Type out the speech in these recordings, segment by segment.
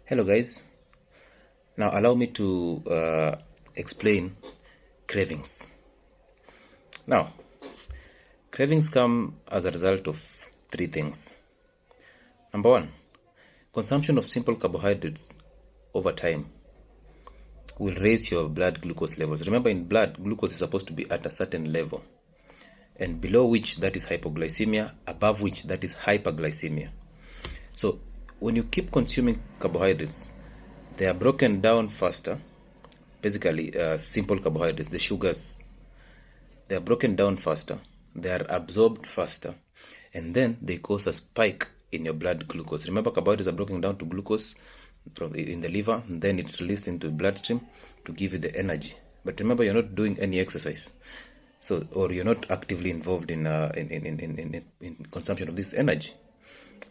Hello guys, now allow me to explain cravings. Now, cravings come as a result of three things. Number one, consumption of simple carbohydrates over time will raise your blood glucose levels. Remember, in blood, glucose is supposed to be at a certain level, and below which that is hypoglycemia, above which that is hyperglycemia. So when you keep consuming carbohydrates, they are broken down faster. Basically, simple carbohydrates, the sugars, they are broken down faster, they are absorbed faster, and then they cause a spike in your blood glucose. Remember, carbohydrates are broken down to glucose in the liver, and then it's released into the bloodstream to give you the energy. But remember, you're not doing any exercise, or you're not actively involved in consumption of this energy.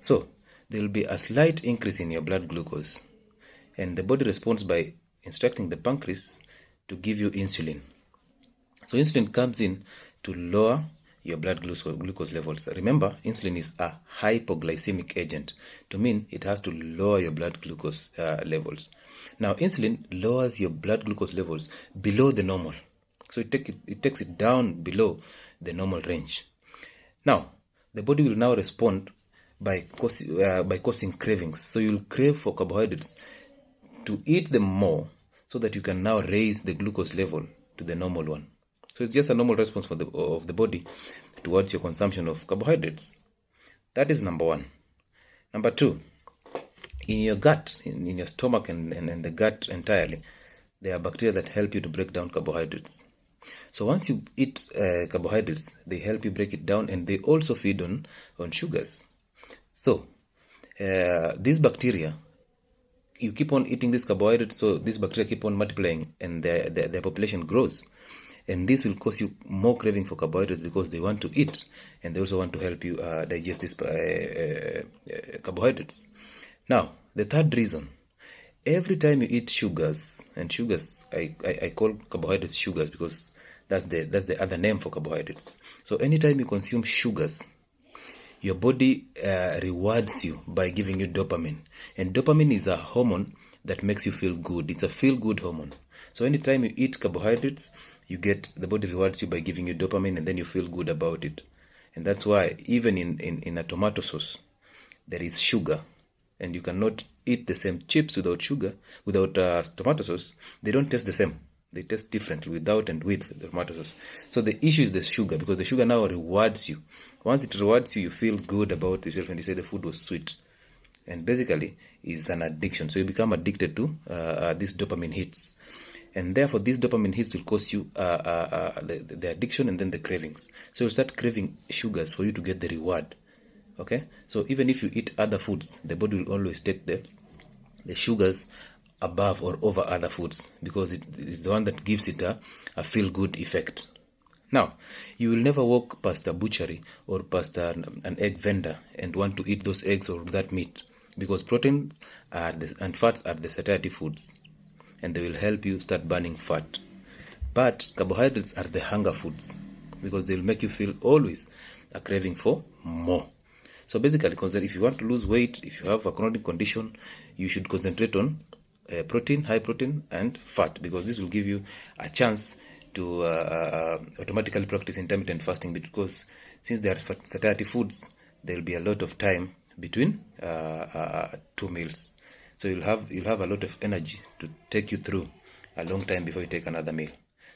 So there will be a slight increase in your blood glucose, and the body responds by instructing the pancreas to give you insulin. So insulin comes in to lower your blood glucose levels. Remember, insulin is a hypoglycemic agent, to mean it has to lower your blood glucose levels. Now, insulin lowers your blood glucose levels below the normal. So it takes it down below the normal range. Now, the body will now respond by causing cravings. So you'll crave for carbohydrates to eat them more, so that you can now raise the glucose level to the normal one. So it's just a normal response of the body towards your consumption of carbohydrates. That is number one. Number two, in your gut, in your stomach and the gut entirely, there are bacteria that help you to break down carbohydrates. So once you eat carbohydrates, they help you break it down, and they also feed on sugars. So these bacteria, you keep on eating these carbohydrates, so these bacteria keep on multiplying, and their population grows. And this will cause you more craving for carbohydrates, because they want to eat, and they also want to help you digest these carbohydrates. Now, the third reason, every time you eat sugars, and sugars, I call carbohydrates sugars because that's the other name for carbohydrates. So anytime you consume sugars, your body rewards you by giving you dopamine. And dopamine is a hormone that makes you feel good. It's a feel-good hormone. So anytime you eat carbohydrates, the body rewards you by giving you dopamine, and then you feel good about it. And that's why even in a tomato sauce, there is sugar. And you cannot eat the same chips without tomato sauce. They don't taste the same. They taste differently without and with the tomato sauce. So the issue is the sugar, because the sugar now rewards you. Once it rewards you, you feel good about yourself, and you say the food was sweet. And basically, it's an addiction. So you become addicted to these dopamine hits. And therefore, these dopamine hits will cause you the addiction and then the cravings. So you start craving sugars for you to get the reward. Okay? So even if you eat other foods, the body will always take the sugars above or over other foods, because it is the one that gives it a feel-good effect. Now, you will never walk past a butchery or past an egg vendor and want to eat those eggs or that meat, because proteins and fats are the satiety foods, and they will help you start burning fat. But carbohydrates are the hunger foods, because they will make you feel always a craving for more. So basically, if you want to lose weight, if you have a chronic condition, you should concentrate on protein, high protein, and fat, because this will give you a chance to automatically practice intermittent fasting, because since they are satiety foods, there will be a lot of time between two meals. So you'll have a lot of energy to take you through a long time before you take another meal.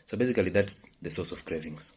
So basically, that's the source of cravings.